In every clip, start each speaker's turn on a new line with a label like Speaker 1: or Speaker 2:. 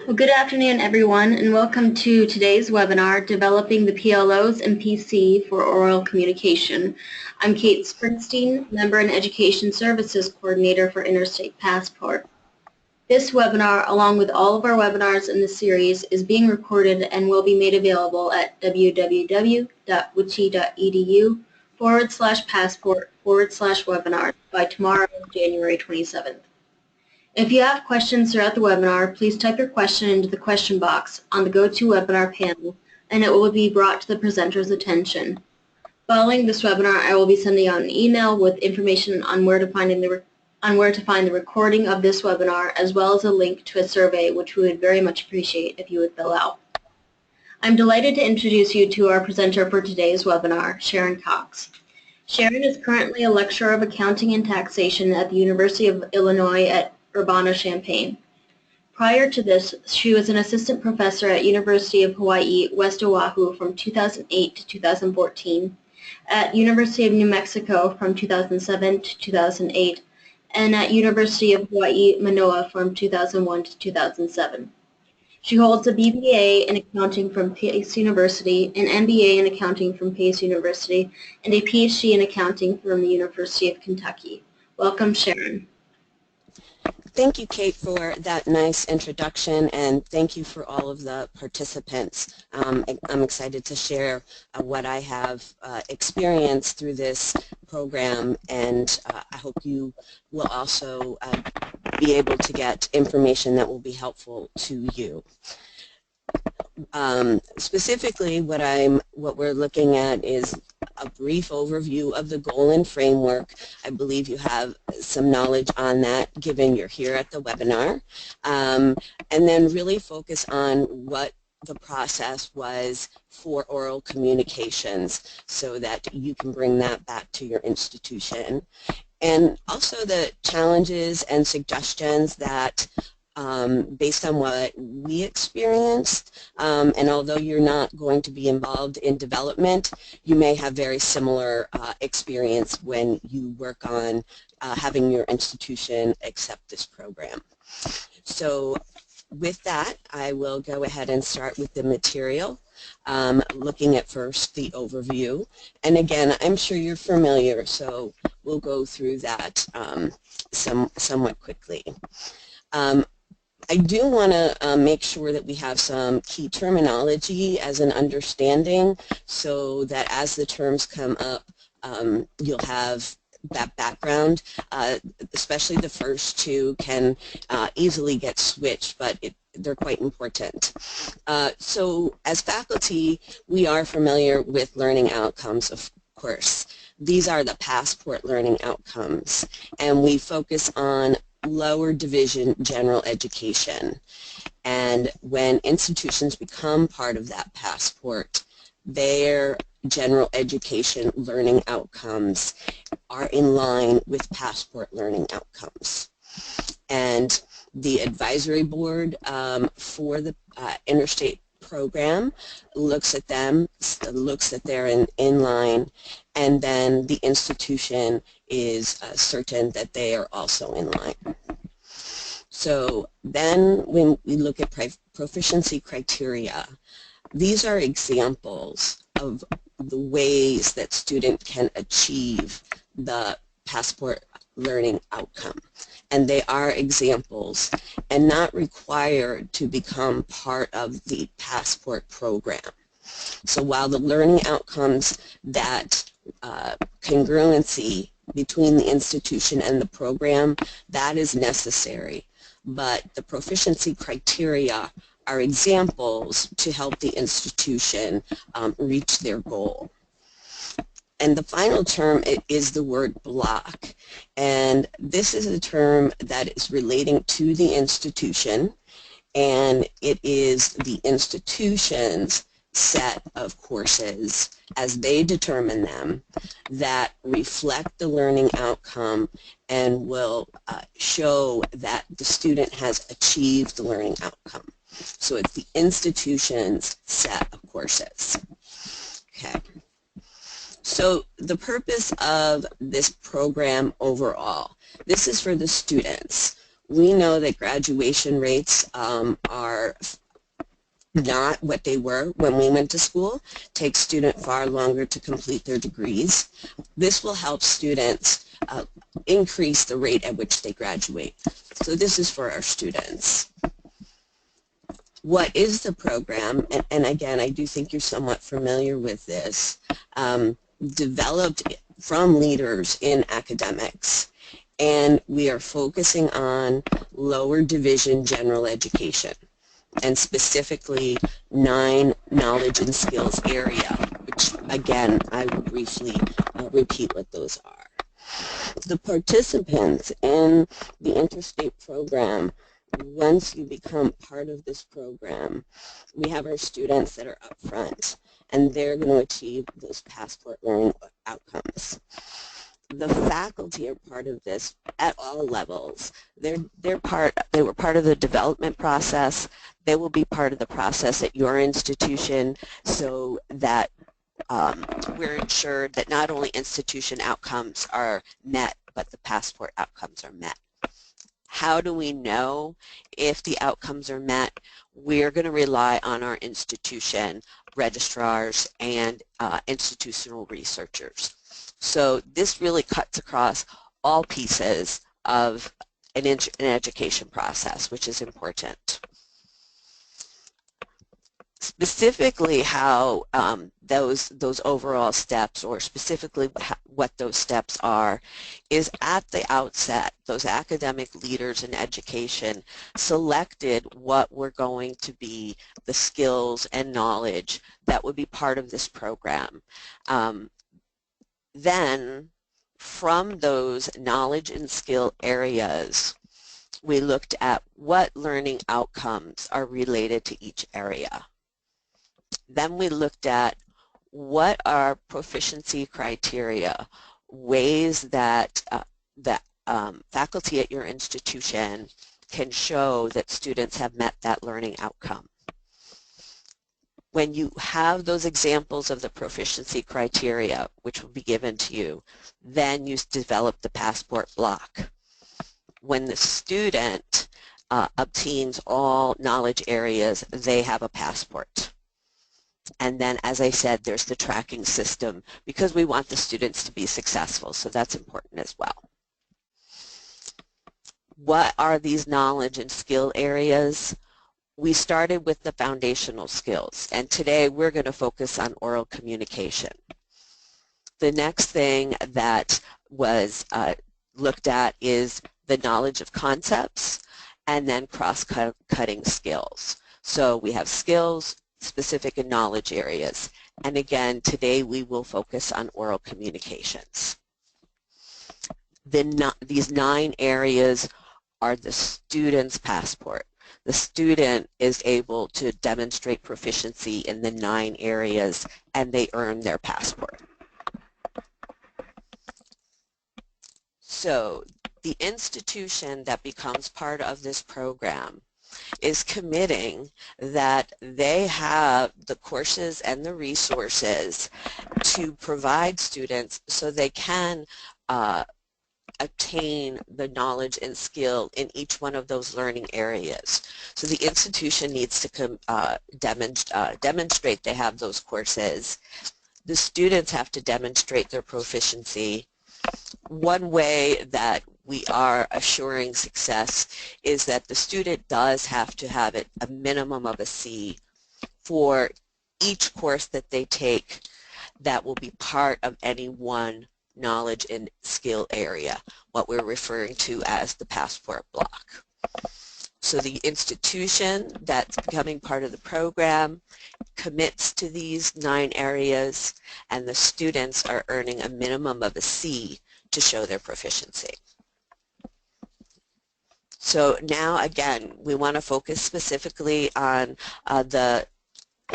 Speaker 1: Well, good afternoon, everyone, and welcome to today's webinar, Developing the PLOs and PC for Oral Communication. I'm Kate Springsteen, Member and Education Services Coordinator for Interstate Passport. This webinar, along with all of our webinars in the series, is being recorded and will be made available at www.wichi.edu/passport/webinars by tomorrow, January 27th. If you have questions throughout the webinar, please type your question into the question box on the GoToWebinar panel, and it will be brought to the presenter's attention. Following this webinar, I will be sending out an email with information on where to find the recording of this webinar, as well as a link to a survey, which we would very much appreciate if you would fill out. I'm delighted to introduce you to our presenter for today's webinar, Sharon Cox. Sharon is currently a lecturer of accounting and taxation at the University of Illinois at Urbana-Champaign. Prior to this, she was an assistant professor at University of Hawaii, West Oahu from 2008 to 2014, at University of New Mexico from 2007 to 2008, and at University of Hawaii, Manoa from 2001 to 2007. She holds a BBA in accounting from Pace University, an MBA in accounting from Pace University, and a PhD in accounting from the University of Kentucky. Welcome, Sharon.
Speaker 2: Thank you, Kate, for that nice introduction, and thank you for all of the participants. I'm excited to share what I have experienced through this program, and I hope you will also be able to get information that will be helpful to you. Specifically, what we're looking at is a brief overview of the goal and framework. I believe you have some knowledge on that given you're here at the webinar. And then really focus on what the process was for oral communications so that you can bring that back to your institution. And also the challenges and suggestions that based on what we experienced, and although you're not going to be involved in development, you may have very similar experience when you work on having your institution accept this program. So with that, I will go ahead and start with the material, looking at first the overview. And again, I'm sure you're familiar, so we'll go through that somewhat quickly. I do want to make sure that we have some key terminology as an understanding so that as the terms come up, you'll have that background. Especially the first two can easily get switched, but they're quite important. So as faculty, we are familiar with learning outcomes, of course. These are the passport learning outcomes, and we focus on lower division general education. And when institutions become part of that passport, their general education learning outcomes are in line with passport learning outcomes. And the advisory board for the Interstate program looks at them, looks that they're in line, and then the institution is certain that they are also in line. So then when we look at proficiency criteria, these are examples of the ways that students can achieve the passport learning outcome. And they are examples and not required to become part of the passport program. So while the learning outcomes that congruency between the institution and the program, that is necessary. But the proficiency criteria are examples to help the institution reach their goal. And the final term is the word block. And this is a term that is relating to the institution, and it is the institution's set of courses as they determine them that reflect the learning outcome and will show that the student has achieved the learning outcome. So it's the institution's set of courses. Okay. So the purpose of this program overall, this is for the students. We know that graduation rates are not what they were when we went to school. Takes students far longer to complete their degrees. This will help students increase the rate at which they graduate. So this is for our students. What is the program? And again, I do think you're somewhat familiar with this. Developed from leaders in academics. And we are focusing on lower division general education, and specifically 9 knowledge and skills area, which again, I will briefly repeat what those are. The participants in the Interstate program, once you become part of this program, we have our students that are up front, and they're going to achieve those passport learning outcomes. The faculty are part of this at all levels. They were part of the development process. They will be part of the process at your institution, so that we're ensured that not only institution outcomes are met, but the passport outcomes are met. How do we know if the outcomes are met? We're going to rely on our institution registrars and institutional researchers. So this really cuts across all pieces of an education process, which is important. Specifically how those overall steps, or specifically what those steps are, is at the outset, those academic leaders in education selected what were going to be the skills and knowledge that would be part of this program. Then, from those knowledge and skill areas, we looked at what learning outcomes are related to each area. Then we looked at what are proficiency criteria, ways that faculty at your institution can show that students have met that learning outcome. When you have those examples of the proficiency criteria, which will be given to you, then you develop the passport block. When the student obtains all knowledge areas, they have a passport. And then, as I said, there's the tracking system, because we want the students to be successful, so that's important as well. What are these knowledge and skill areas? We started with the foundational skills, and today we're going to focus on oral communication. The next thing that was looked at is the knowledge of concepts, and then cross-cutting skills. So we have skills, specific and knowledge areas, and again, today we will focus on oral communications. These 9 areas are the student's passport. The student is able to demonstrate proficiency in the 9 areas, and they earn their passport. So the institution that becomes part of this program is committing that they have the courses and the resources to provide students so they can obtain the knowledge and skill in each one of those learning areas. So the institution needs to demonstrate they have those courses. The students have to demonstrate their proficiency. One way that we are assuring success is that the student does have to have a minimum of a C for each course that they take that will be part of any one knowledge and skill area, what we're referring to as the passport block. So the institution that's becoming part of the program commits to these 9 areas, and the students are earning a minimum of a C to show their proficiency. So now again, we want to focus specifically on the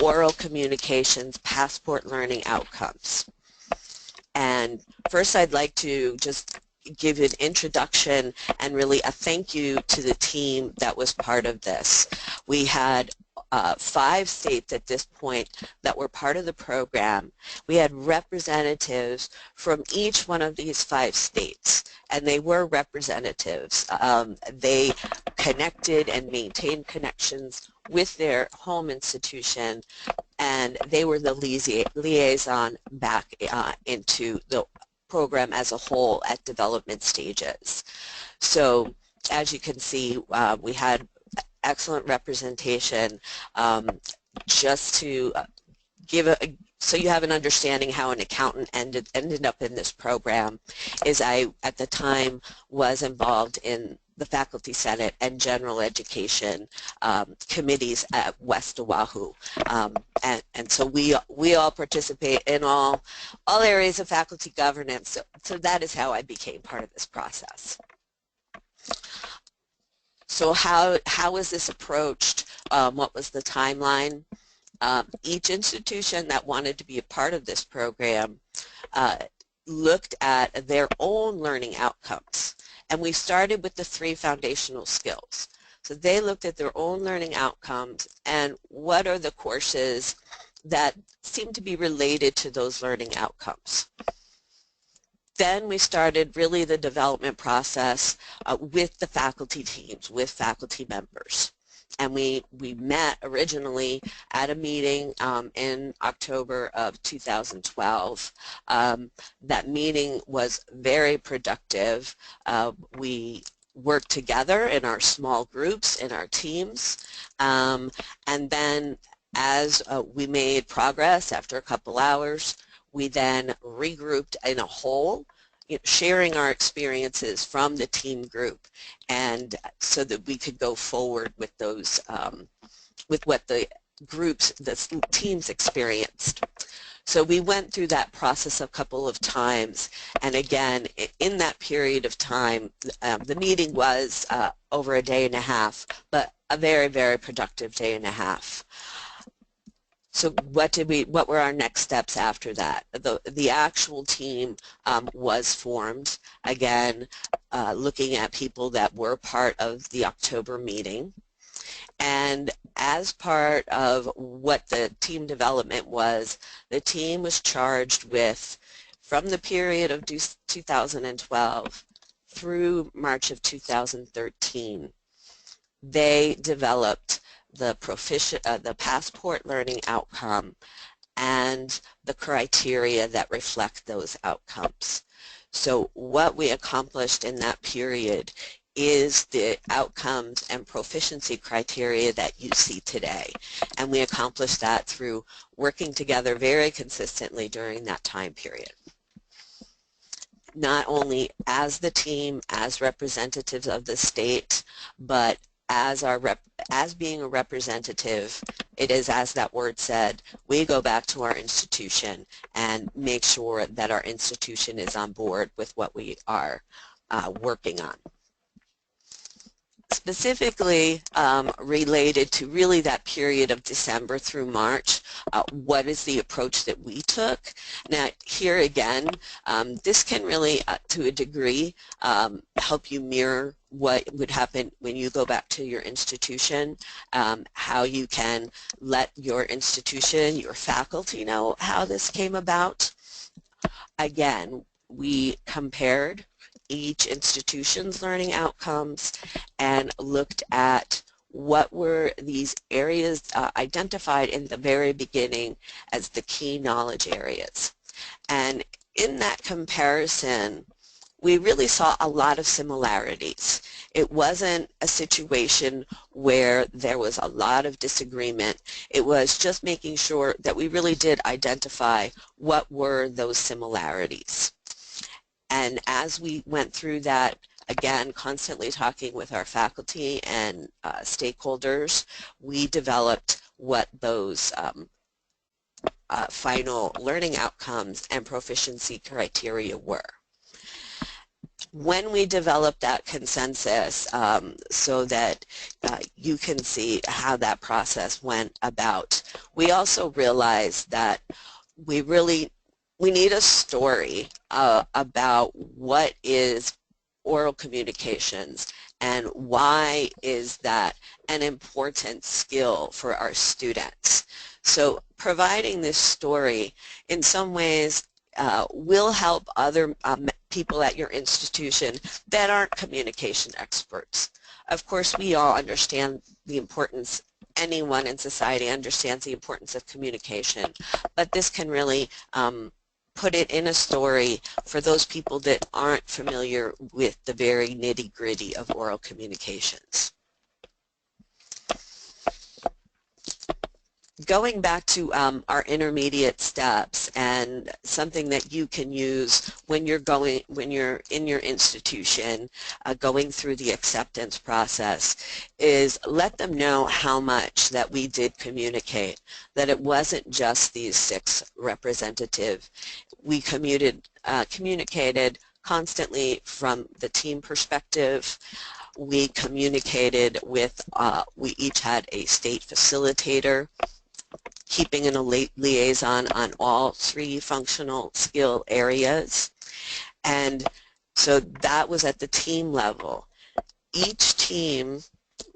Speaker 2: oral communications passport learning outcomes. And first I'd like to just give an introduction and really a thank you to the team that was part of this. We had 5 states at this point that were part of the program. We had representatives from each one of these 5 states, and they were representatives. They connected and maintained connections with their home institution, and they were the liaison back into the program as a whole at development stages. So as you can see, we had excellent representation. Just to give so you have an understanding how an accountant ended up in this program, is I at the time was involved in the Faculty Senate and General Education committees at West Oahu, and so we all participate in all areas of faculty governance. So that is how I became part of this process. So how was this approached? What was the timeline? Each institution that wanted to be a part of this program looked at their own learning outcomes. And we started with the 3 foundational skills. So they looked at their own learning outcomes and what are the courses that seem to be related to those learning outcomes. Then we started really the development process with the faculty teams, with faculty members. And we met originally at a meeting in October of 2012. That meeting was very productive. We worked together in our small groups, in our teams, and then as we made progress after a couple hours, we then regrouped in a whole, sharing our experiences from the team group, and so that we could go forward with those, with what the groups, the teams experienced. So we went through that process a couple of times, and again, in that period of time, the meeting was over a day and a half, but a very, very productive day and a half. So what were our next steps after that? The actual team was formed, again, looking at people that were part of the October meeting. And as part of what the team development was, the team was charged with, from the period of 2012 through March of 2013, they developed the passport learning outcome and the criteria that reflect those outcomes. So what we accomplished in that period is the outcomes and proficiency criteria that you see today. And we accomplished that through working together very consistently during that time period. Not only as the team, as representatives of the state, but as being a representative, it is, as that word said, we go back to our institution and make sure that our institution is on board with what we are working on. Specifically related to really that period of December through March, what is the approach that we took? Now here again, this can really, to a degree, help you mirror what would happen when you go back to your institution, how you can let your institution, your faculty know how this came about. Again, we compared each institution's learning outcomes and looked at what were these areas identified in the very beginning as the key knowledge areas. And in that comparison, we really saw a lot of similarities. It wasn't a situation where there was a lot of disagreement. It was just making sure that we really did identify what were those similarities. And as we went through that, again, constantly talking with our faculty and stakeholders, we developed what those final learning outcomes and proficiency criteria were. When we developed that consensus, so that you can see how that process went about, we also realized that we need a story about what is oral communications and why is that an important skill for our students. So providing this story in some ways will help other people at your institution that aren't communication experts. Of course, we all understand the importance, anyone in society understands the importance of communication, but this can really put it in a story for those people that aren't familiar with the very nitty-gritty of oral communications. Going back to our intermediate steps, and something that you can use when you're in your institution going through the acceptance process, is let them know how much that we did communicate, that it wasn't just these 6 representatives. We communicated constantly from the team perspective. We communicated with, we each had a state facilitator, keeping in a liaison on all 3 functional skill areas. And so that was at the team level. Each team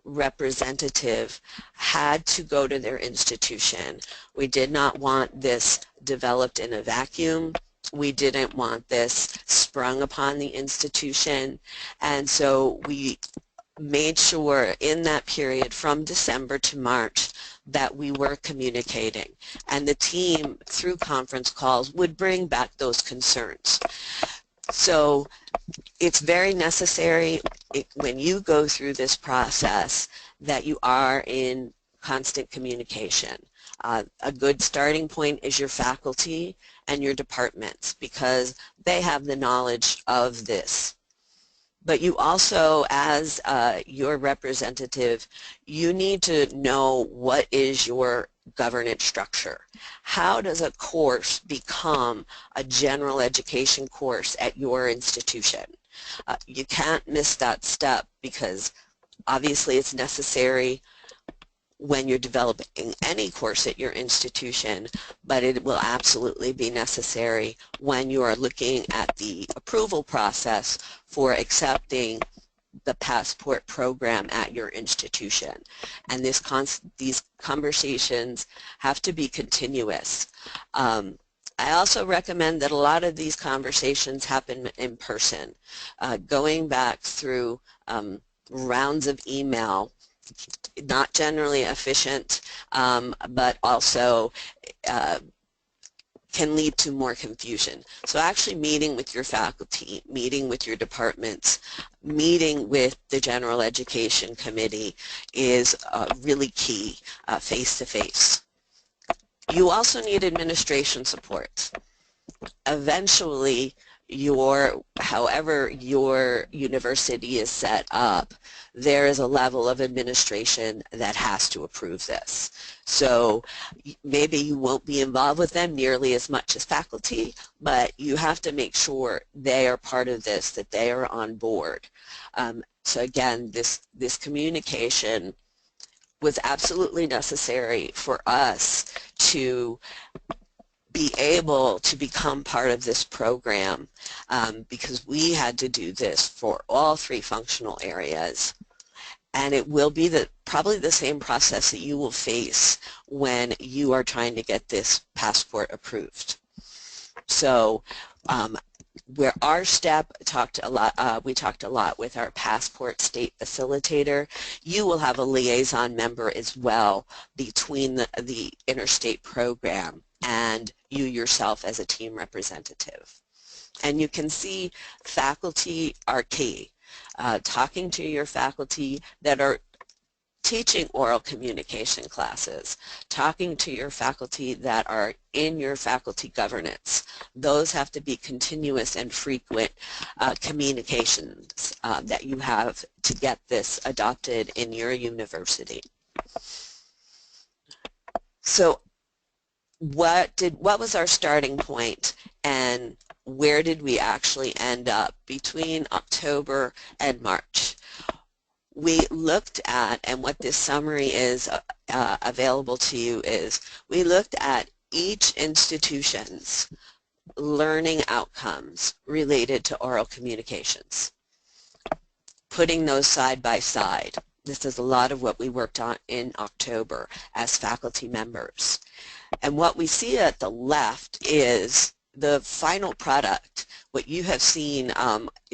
Speaker 2: representative had to go to their institution. We did not want this developed in a vacuum. We didn't want this sprung upon the institution. And so we made sure in that period from December to March that we were communicating, and the team through conference calls would bring back those concerns. So it's very necessary when you go through this process that you are in constant communication. A good starting point is your faculty and your departments, because they have the knowledge of this. But you also, as your representative, you need to know what is your governance structure. How does a course become a general education course at your institution? You can't miss that step, because obviously it's necessary when you're developing any course at your institution, but it will absolutely be necessary when you are looking at the approval process for accepting the passport program at your institution. And these conversations have to be continuous. I also recommend that a lot of these conversations happen in person. Going back through rounds of email, not generally efficient, but also can lead to more confusion. So actually meeting with your faculty, meeting with your departments, meeting with the General Education Committee is really key, face-to-face. You also need administration support. Eventually, however your university is set up, there is a level of administration that has to approve this. So maybe you won't be involved with them nearly as much as faculty, but you have to make sure they are part of this, that they are on board. So again, this communication was absolutely necessary for us to be able to become part of this program, because we had to do this for all 3 functional areas. And it will be probably the same process that you will face when you are trying to get this passport approved. So where our step we talked a lot with our passport state facilitator. You will have a liaison member as well between the interstate program and you yourself as a team representative. And you can see faculty are key. Talking to your faculty that are teaching oral communication classes, talking to your faculty that are in your faculty governance. Those have to be continuous and frequent communications that you have to get this adopted in your university. So what was our starting point, and where did we actually end up between October and March? We looked at, and what this summary is available to you is, we looked at each institution's learning outcomes related to oral communications, putting those side by side. This is a lot of what we worked on in October as faculty members. And what we see at the left is the final product, what you have seen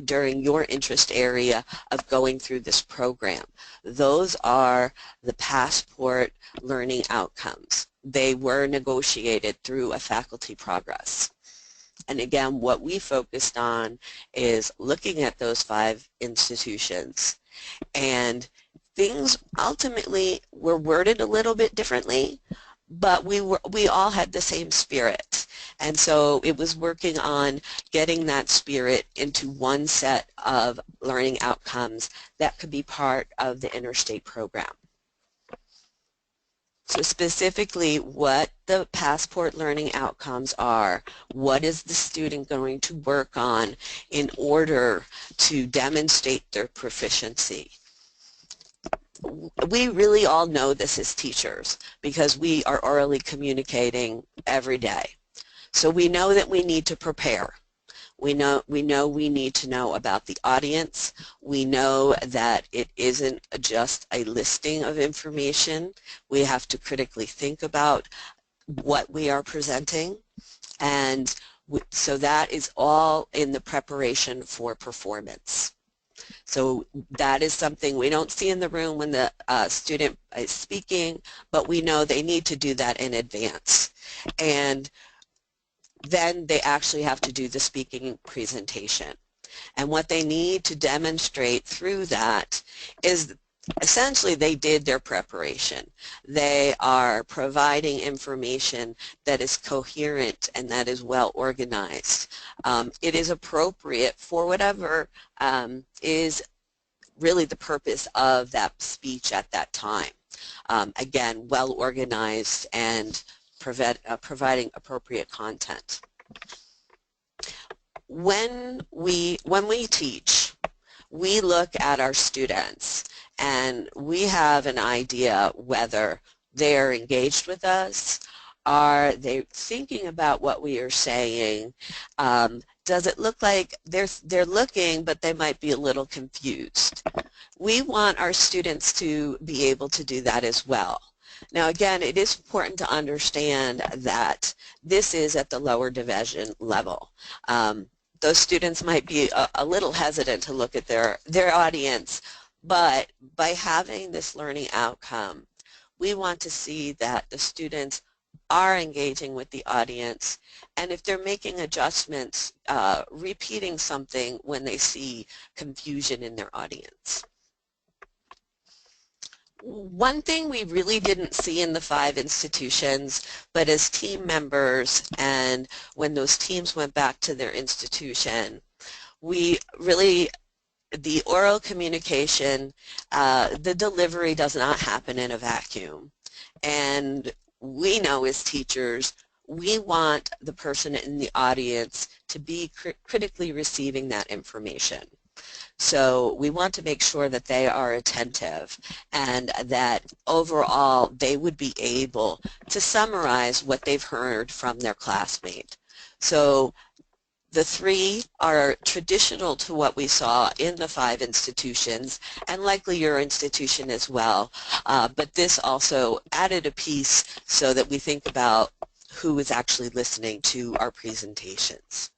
Speaker 2: during your interest area of going through this program. Those are the passport learning outcomes. They were negotiated through a faculty progress. And again, what we focused on is looking at those 5 institutions, and things ultimately were worded a little bit differently, but we all had the same spirit. And so it was working on getting that spirit into one set of learning outcomes that could be part of the Interstate program. So specifically what the passport learning outcomes are, what is the student going to work on in order to demonstrate their proficiency. We really all know this as teachers because we are orally communicating every day. So we know that we need to prepare. We know we need to know about the audience. We know that it isn't just a listing of information. We have to critically think about what we are presenting, and so that is all in the preparation for performance. So that is something we don't see in the room when the student is speaking, but we know they need to do that in advance. And then they actually have to do the speaking presentation. And what they need to demonstrate through that is essentially they did their preparation. They are providing information that is coherent and that is well organized. It is appropriate for whatever is really the purpose of that speech at that time. Again, well organized and providing appropriate content. When we teach, we look at our students and we have an idea whether they're engaged with us, are they thinking about what we are saying, does it look like they're looking but they might be a little confused. We want our students to be able to do that as well. Now again, it is important to understand that this is at the lower division level. Those students might be a little hesitant to look at their audience, but by having this learning outcome, we want to see that the students are engaging with the audience, and if they're making adjustments, repeating something when they see confusion in their audience. One thing we really didn't see in the 5 institutions, but as team members and when those teams went back to their institution, we really, the oral communication, the delivery does not happen in a vacuum. And we know as teachers, we want the person in the audience to be critically receiving that information. So we want to make sure that they are attentive and that overall they would be able to summarize what they've heard from their classmate. So the 3 are traditional to what we saw in the 5 institutions and likely your institution as well, but this also added a piece so that we think about who is actually listening to our presentations.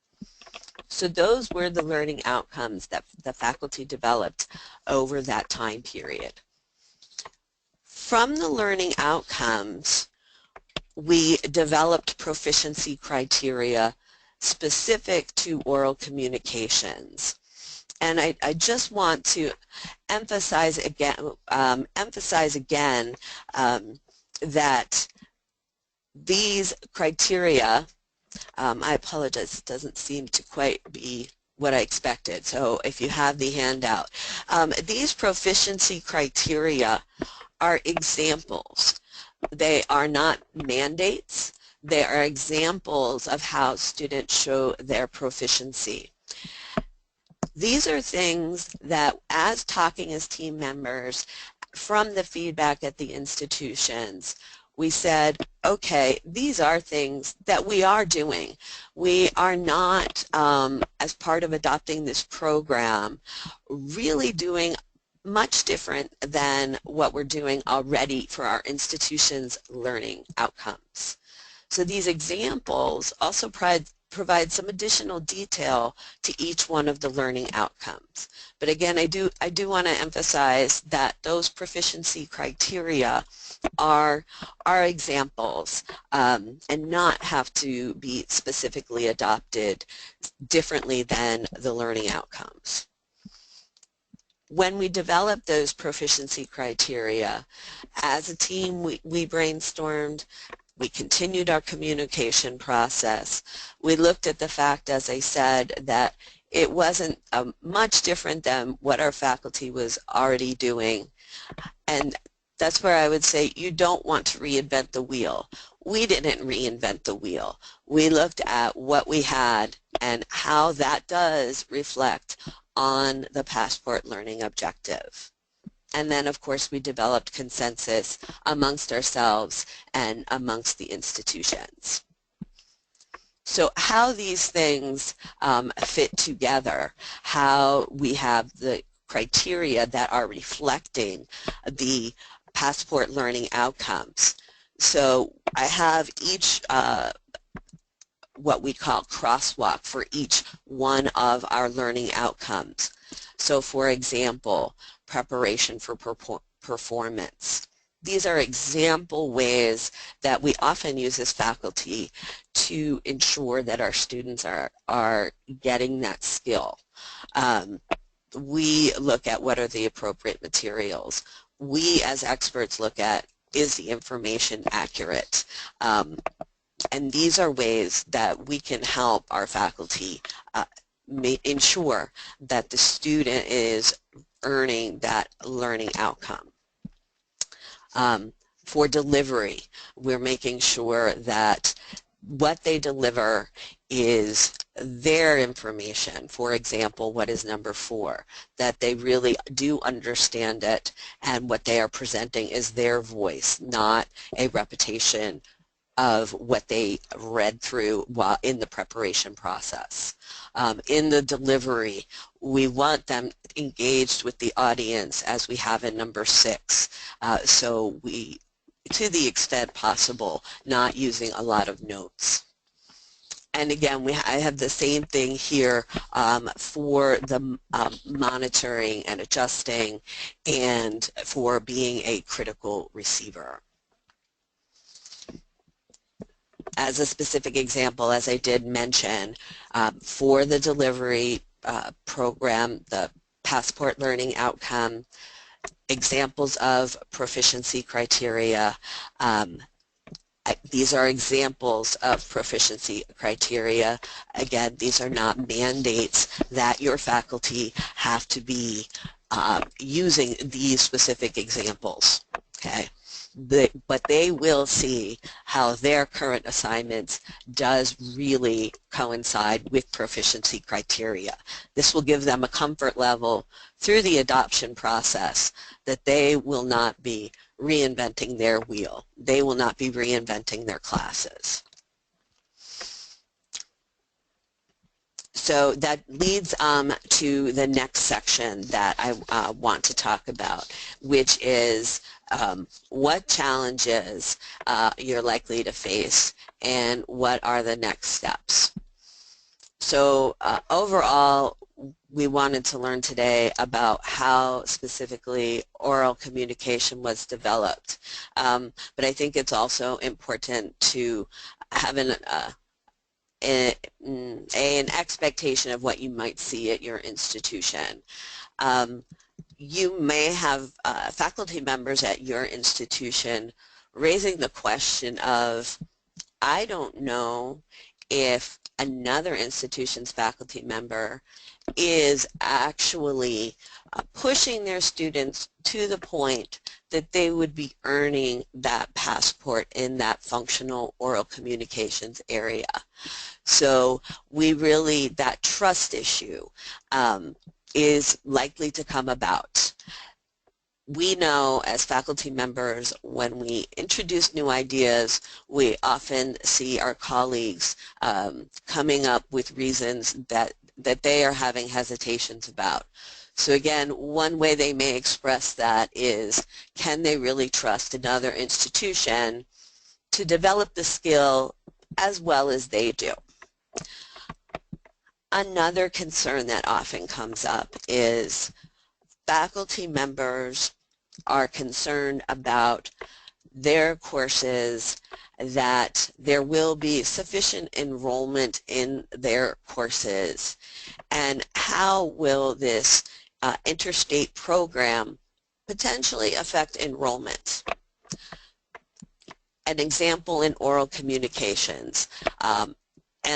Speaker 2: So those were the learning outcomes that the faculty developed over that time period. From the learning outcomes, we developed proficiency criteria specific to oral communications. And I just want to emphasize again, that these criteria, I apologize, it doesn't seem to quite be what I expected. So if you have the handout, these proficiency criteria are examples. They are not mandates. They are examples of how students show their proficiency. These are things that, as talking as team members, from the feedback at the institutions, we said, okay, these are things that we are doing. We are not, as part of adopting this program, really doing much different than what we're doing already for our institution's learning outcomes. So these examples also provide some additional detail to each one of the learning outcomes. But again, I do want to emphasize that those proficiency criteria are examples and not have to be specifically adopted differently than the learning outcomes. When we developed those proficiency criteria, as a team, we brainstormed, we continued our communication process. We looked at the fact, as I said, that it wasn't much different than what our faculty was already doing. And that's where I would say you don't want to reinvent the wheel. We didn't reinvent the wheel. We looked at what we had and how that does reflect on the passport learning objective. And then, of course, we developed consensus amongst ourselves and amongst the institutions. So how these things fit together, how we have the criteria that are reflecting the passport learning outcomes. So I have each what we call crosswalk for each one of our learning outcomes. So for example, preparation for performance. These are example ways that we often use as faculty to ensure that our students are getting that skill. We look at what are the appropriate materials. We as experts look at, is the information accurate? And these are ways that we can help our faculty ensure that the student is earning that learning outcome. For delivery, we're making sure that what they deliver is their information. For example, what is number 4? That they really do understand it, and what they are presenting is their voice, not a repetition of what they read through while in the preparation process. In the delivery, we want them engaged with the audience as we have in number 6. So we, to the extent possible, not using a lot of notes. And again, I have the same thing here for the monitoring and adjusting and for being a critical receiver. As a specific example, as I did mention, for the delivery program, the passport learning outcome, examples of proficiency criteria. These are examples of proficiency criteria. Again, these are not mandates that your faculty have to be using these specific examples, okay? But they will see how their current assignments does really coincide with proficiency criteria. This will give them a comfort level through the adoption process that they will not be reinventing their wheel. They will not be reinventing their classes. So that leads to the next section that I want to talk about, which is what challenges you're likely to face and what are the next steps. So overall, we wanted to learn today about how specifically oral communication was developed. But I think it's also important to have an expectation of what you might see at your institution. You may have faculty members at your institution raising the question of, I don't know if another institution's faculty member is actually pushing their students to the point that they would be earning that passport in that functional oral communications area. So we really, that trust issue is likely to come about. We know as faculty members, when we introduce new ideas, we often see our colleagues coming up with reasons that they are having hesitations about. So again, one way they may express that is, can they really trust another institution to develop the skill as well as they do? Another concern that often comes up is faculty members are concerned about their courses, that there will be sufficient enrollment in their courses, and how will this interstate program potentially affect enrollment. An example in oral communications, an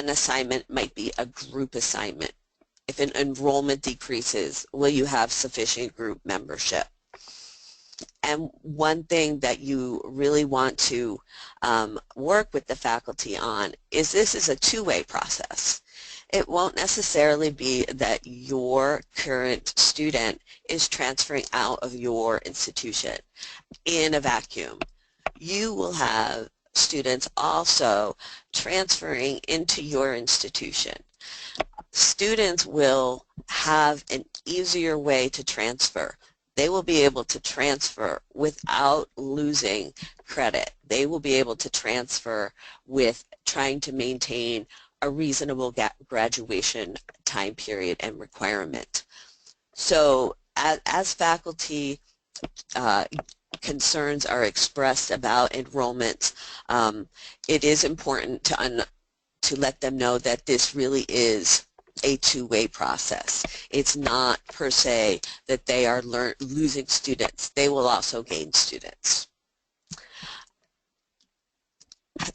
Speaker 2: assignment might be a group assignment. If an enrollment decreases, will you have sufficient group membership? And one thing that you really want to work with the faculty on is this is a two-way process. It won't necessarily be that your current student is transferring out of your institution in a vacuum. You will have students also transferring into your institution. Students will have an easier way to transfer. They will be able to transfer without losing credit. They will be able to transfer with trying to maintain a reasonable graduation time period and requirement. So as faculty concerns are expressed about enrollment, it is important to let them know that this really is a two-way process. It's not per se that they are losing students. They will also gain students.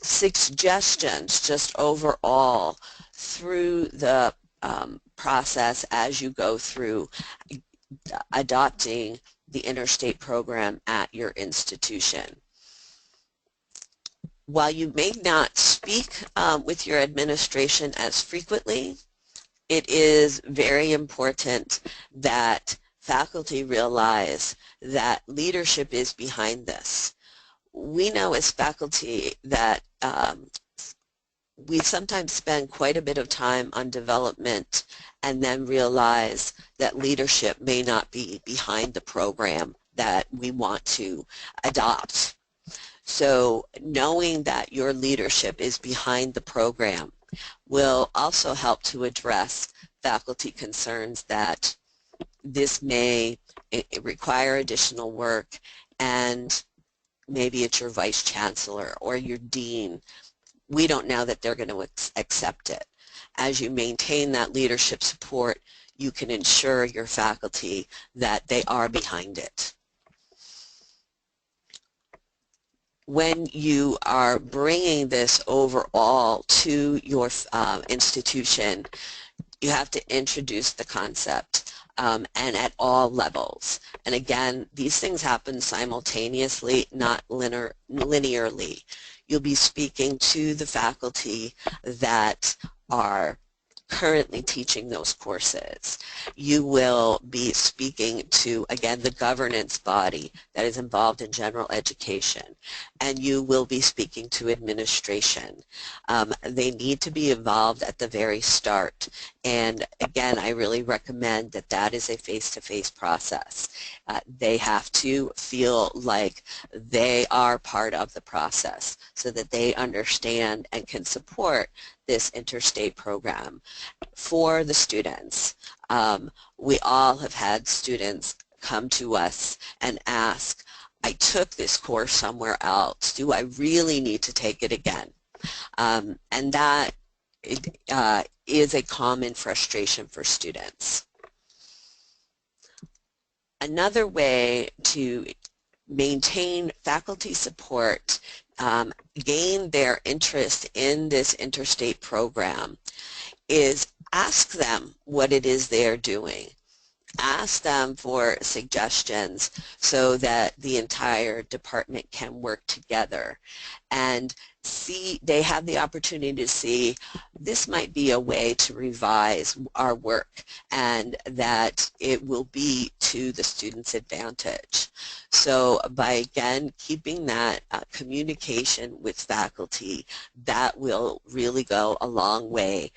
Speaker 2: Suggestions just overall through the process as you go through adopting the interstate program at your institution. While you may not speak with your administration as frequently, it is very important that faculty realize that leadership is behind this. We know as faculty that we sometimes spend quite a bit of time on development and then realize that leadership may not be behind the program that we want to adopt. So knowing that your leadership is behind the program will also help to address faculty concerns that this may require additional work, and maybe it's your vice chancellor or your dean. We don't know that they're going to accept it. As you maintain that leadership support, you can ensure your faculty that they are behind it. When you are bringing this overall to your institution, you have to introduce the concept and at all levels. And again, these things happen simultaneously, not linearly. You'll be speaking to the faculty that are currently teaching those courses. You will be speaking to, again, the governance body that is involved in general education, and you will be speaking to administration. They need to be involved at the very start, and again, I really recommend that that is a face-to-face process. They have to feel like they are part of the process so that they understand and can support this interstate program. For the students, we all have had students come to us and ask, I took this course somewhere else. Do I really need to take it again? And that is a common frustration for students. Another way to maintain faculty support, gain their interest in this interstate program, is ask them what it is they're doing. Ask them for suggestions so that the entire department can work together, and see, they have the opportunity to see this might be a way to revise our work and that it will be to the student's advantage. So by again keeping that communication with faculty, that will really go a long way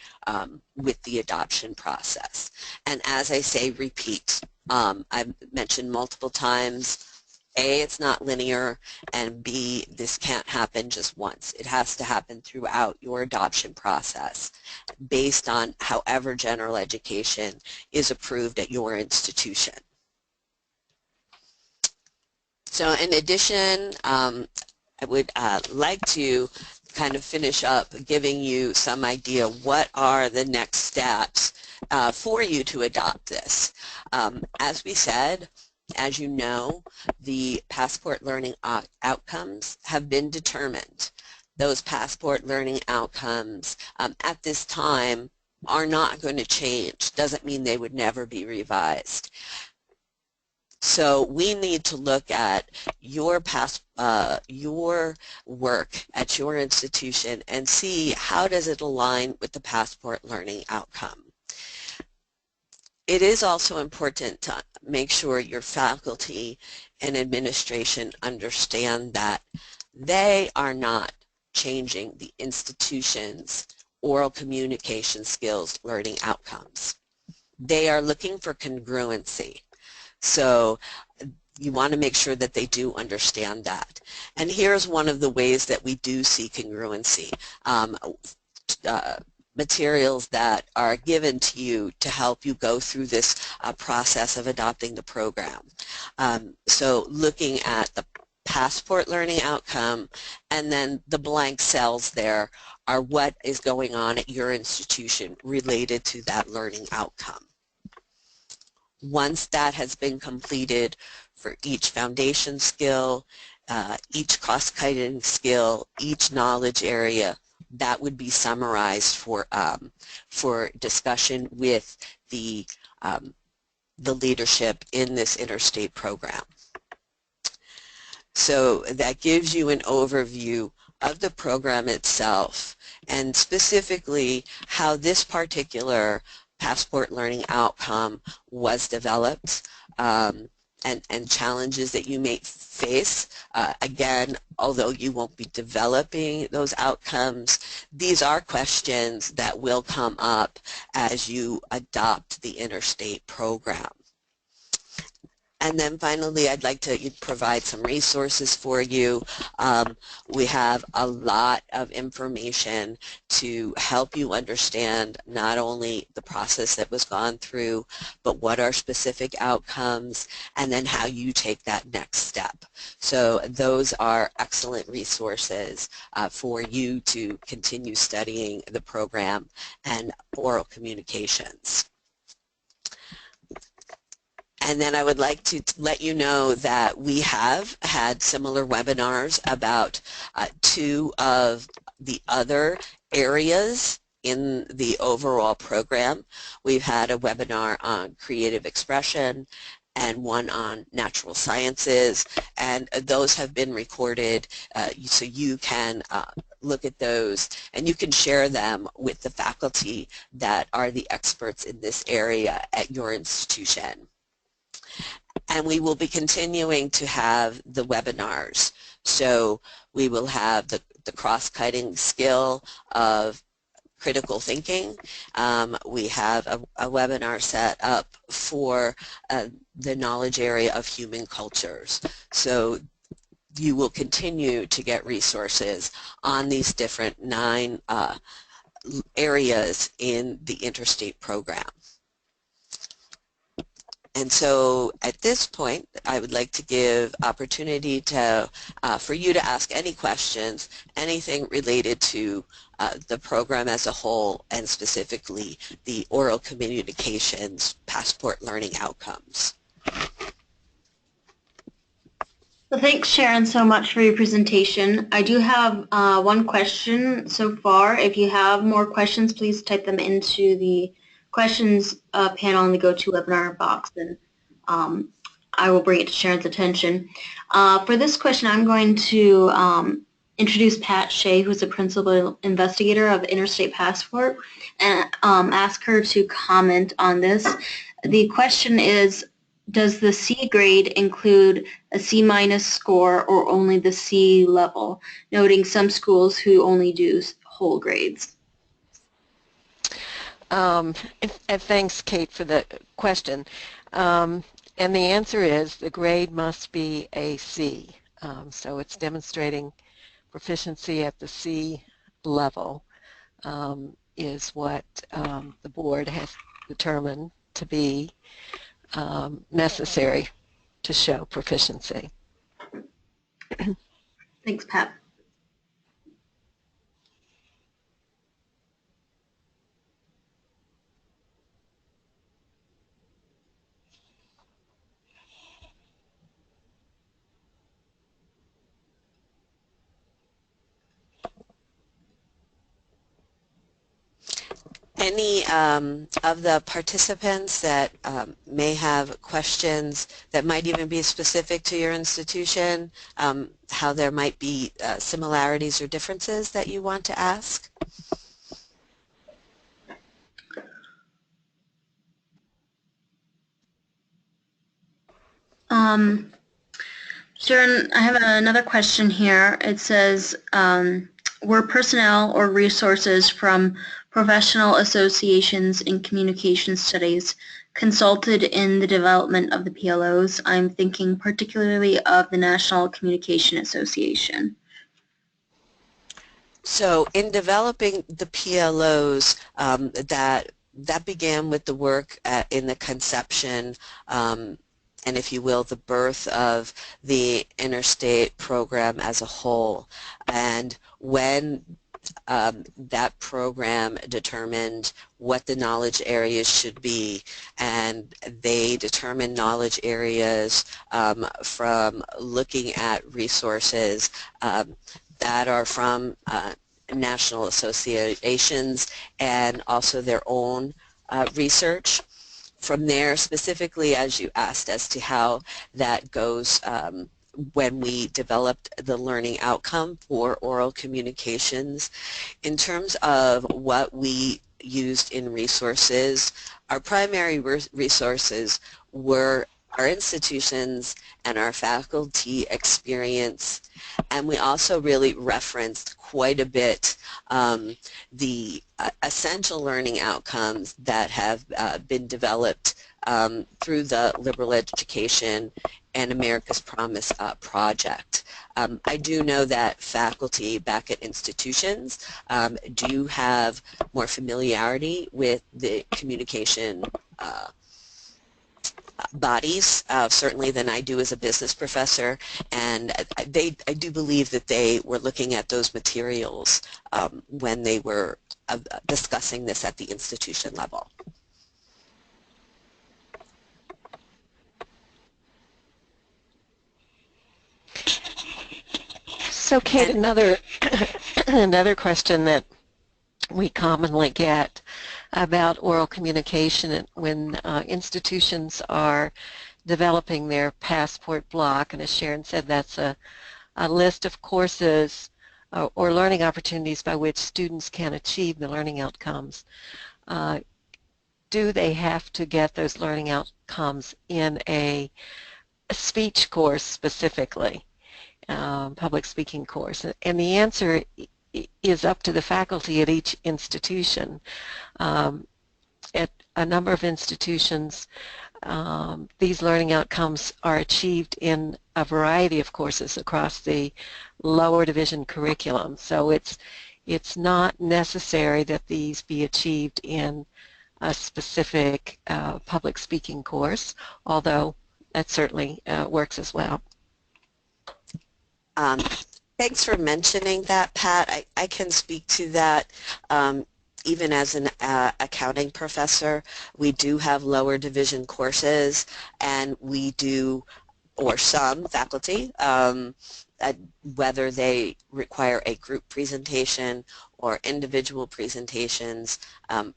Speaker 2: with the adoption process. And as I say, repeat. I've mentioned multiple times, A, it's not linear, and B, this can't happen just once. It has to happen throughout your adoption process based on however general education is approved at your institution. So in addition, I would like to kind of finish up giving you some idea what are the next steps for you to adopt this. As we said, as you know, the passport learning outcomes have been determined. Those passport learning outcomes at this time are not going to change. Doesn't mean they would never be revised. So we need to look at your work at your institution and see how does it align with the passport learning outcome. It is also important to make sure your faculty and administration understand that they are not changing the institution's oral communication skills learning outcomes. They are looking for congruency. So you want to make sure that they do understand that. And here's one of the ways that we do see congruency. Materials that are given to you to help you go through this process of adopting the program. So looking at the passport learning outcome, and then the blank cells there are what is going on at your institution related to that learning outcome. Once that has been completed for each foundation skill, each cross-cutting skill, each knowledge area, that would be summarized for discussion with the leadership in this interstate program. So that gives you an overview of the program itself and specifically how this particular passport learning outcome was developed and challenges that you may face. Again, although you won't be developing those outcomes, these are questions that will come up as you adopt the interstate program. And then finally, I'd like to provide some resources for you. We have a lot of information to help you understand not only the process that was gone through, but what are specific outcomes, and then how you take that next step. So those are excellent resources for you to continue studying the program and oral communications. And then I would like to let you know that we have had similar webinars about two of the other areas in the overall program. We've had a webinar on creative expression and one on natural sciences, and those have been recorded so you can look at those and you can share them with the faculty that are the experts in this area at your institution. And we will be continuing to have the webinars. So we will have the cross-cutting skill of critical thinking. We have a webinar set up for the knowledge area of human cultures. So you will continue to get resources on these different 9 areas in the interstate program. And so at this point, I would like to give opportunity to, for you to ask any questions, anything related to the program as a whole and specifically the oral communications passport learning outcomes.
Speaker 1: Well, thanks, Sharon, so much for your presentation. I do have one question so far. If you have more questions, please type them into the questions panel in the GoToWebinar box, and I will bring it to Sharon's attention. For this question, I'm going to introduce Pat Shea, who's the principal investigator of Interstate Passport, and ask her to comment on this. The question is, does the C grade include a C- score or only the C level, noting some schools who only do whole grades?
Speaker 3: And thanks, Kate, for the question. And the answer is the grade must be a C. So it's demonstrating proficiency at the C level is what the board has determined to be necessary to show proficiency.
Speaker 1: Thanks, Pat.
Speaker 2: Any of the participants that may have questions that might even be specific to your institution, how there might be similarities or differences that you want to ask?
Speaker 1: Sharon, I have another question here. It says, were personnel or resources from professional associations in communication studies consulted in the development of the PLOs? I'm thinking particularly of the National Communication Association.
Speaker 2: So in developing the PLOs, that began with the work in the conception and, if you will, the birth of the Interstate program as a whole. And when that program determined what the knowledge areas should be, and they determined knowledge areas from looking at resources that are from national associations and also their own research. From there, specifically as you asked as to how that goes when we developed the learning outcome for oral communications, in terms of what we used in resources, our primary resources were our institutions and our faculty experience, and we also really referenced quite a bit the essential learning outcomes that have been developed through the Liberal Education and America's Promise project. I do know that faculty back at institutions do have more familiarity with the communication bodies, certainly than I do as a business professor, and I do believe that they were looking at those materials when they were discussing this at the institution level.
Speaker 3: So Kate, another another question that we commonly get about oral communication when institutions are developing their passport block, and as Sharon said, that's a list of courses or learning opportunities by which students can achieve the learning outcomes. Do they have to get those learning outcomes in a speech course specifically, public speaking course? And the answer is up to the faculty at each institution. At a number of institutions, these learning outcomes are achieved in a variety of courses across the lower division curriculum. So it's not necessary that these be achieved in a specific public speaking course, although that certainly works as well.
Speaker 2: Thanks for mentioning that, Pat. I can speak to that. Even as an accounting professor, we do have lower division courses, and we do, or some faculty, whether they require a group presentation or individual presentations,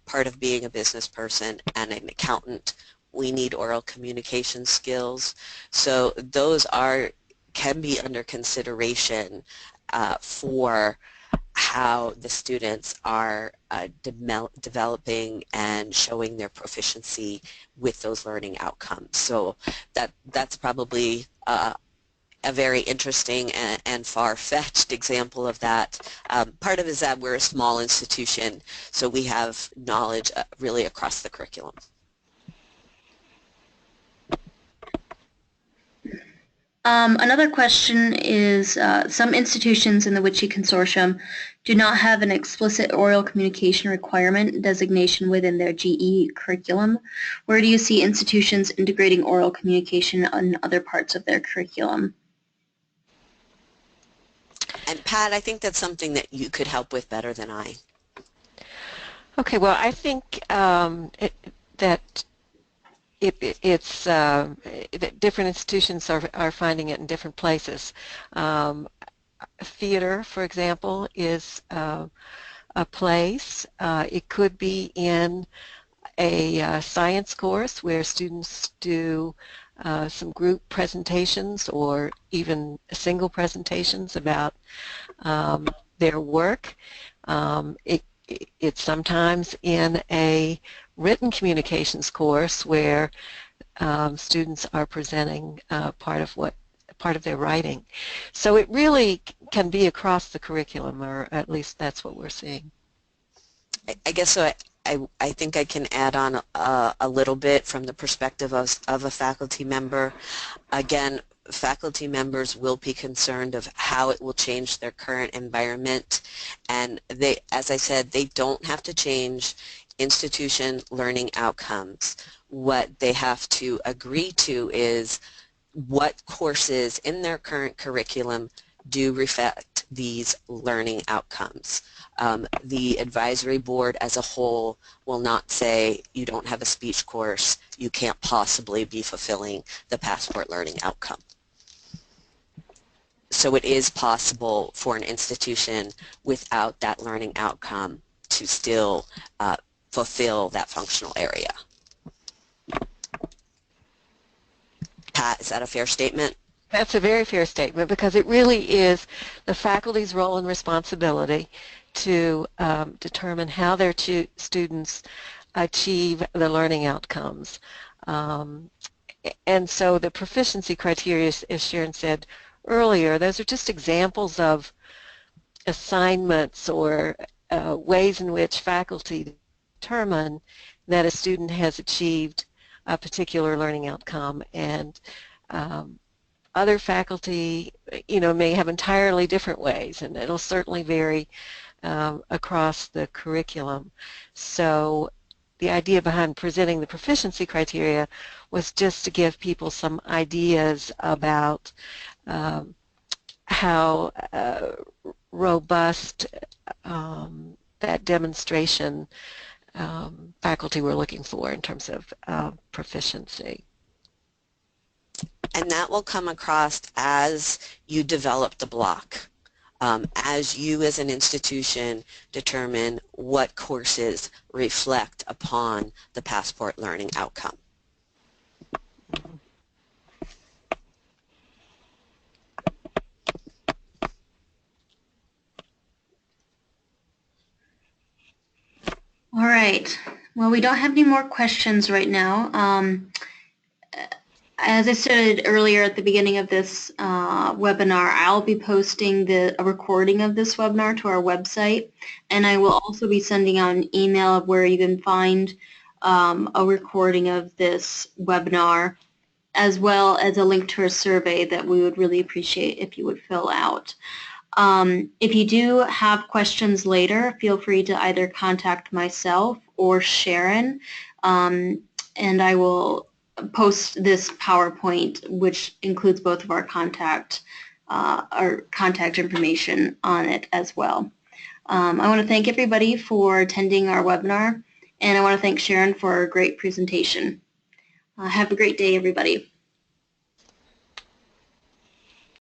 Speaker 2: part of being a business person and an accountant, we need oral communication skills. So those can be under consideration for how the students are developing and showing their proficiency with those learning outcomes. So that's probably a very interesting and far-fetched example of that. Part of it is that we're a small institution, so we have knowledge really across the curriculum.
Speaker 1: Another question is, some institutions in the WICHE Consortium do not have an explicit oral communication requirement designation within their GE curriculum. Where do you see institutions integrating oral communication in other parts of their curriculum?
Speaker 2: And Pat, I think that's something that you could help with better than I.
Speaker 3: Okay, well, I think that that different institutions are finding it in different places. Theater, for example, is a place. It could be in a science course where students do some group presentations or even single presentations about their work. It's sometimes in a written communications course where students are presenting part of their writing. So it really can be across the curriculum, or at least that's what we're seeing.
Speaker 2: I guess so. I think I can add on a little bit from the perspective of a faculty member. Again, faculty members will be concerned of how it will change their current environment, and they, as I said, they don't have to change institution learning outcomes. What they have to agree to is what courses in their current curriculum do reflect these learning outcomes. The advisory board as a whole will not say you don't have a speech course, you can't possibly be fulfilling the passport learning outcome. So it is possible for an institution without that learning outcome to still fulfill that functional area. Pat, is that a fair statement?
Speaker 3: That's a very fair statement, because it really is the faculty's role and responsibility to determine how their students achieve the learning outcomes. And so the proficiency criteria, as Sharon said earlier, those are just examples of assignments or ways in which faculty determine that a student has achieved a particular learning outcome, and other faculty, may have entirely different ways, and it'll certainly vary across the curriculum. So the idea behind presenting the proficiency criteria was just to give people some ideas about how robust that demonstration faculty were looking for in terms of proficiency.
Speaker 2: And that will come across as you develop the block, as you as an institution determine what courses reflect upon the passport learning outcome.
Speaker 1: All right. Well, we don't have any more questions right now. As I stated earlier at the beginning of this webinar, I'll be posting a recording of this webinar to our website, and I will also be sending out an email of where you can find a recording of this webinar, as well as a link to a survey that we would really appreciate if you would fill out. If you do have questions later, feel free to either contact myself or Sharon, and I will post this PowerPoint, which includes both of our contact information on it as well. I want to thank everybody for attending our webinar, and I want to thank Sharon for a great presentation. Have a great day, everybody.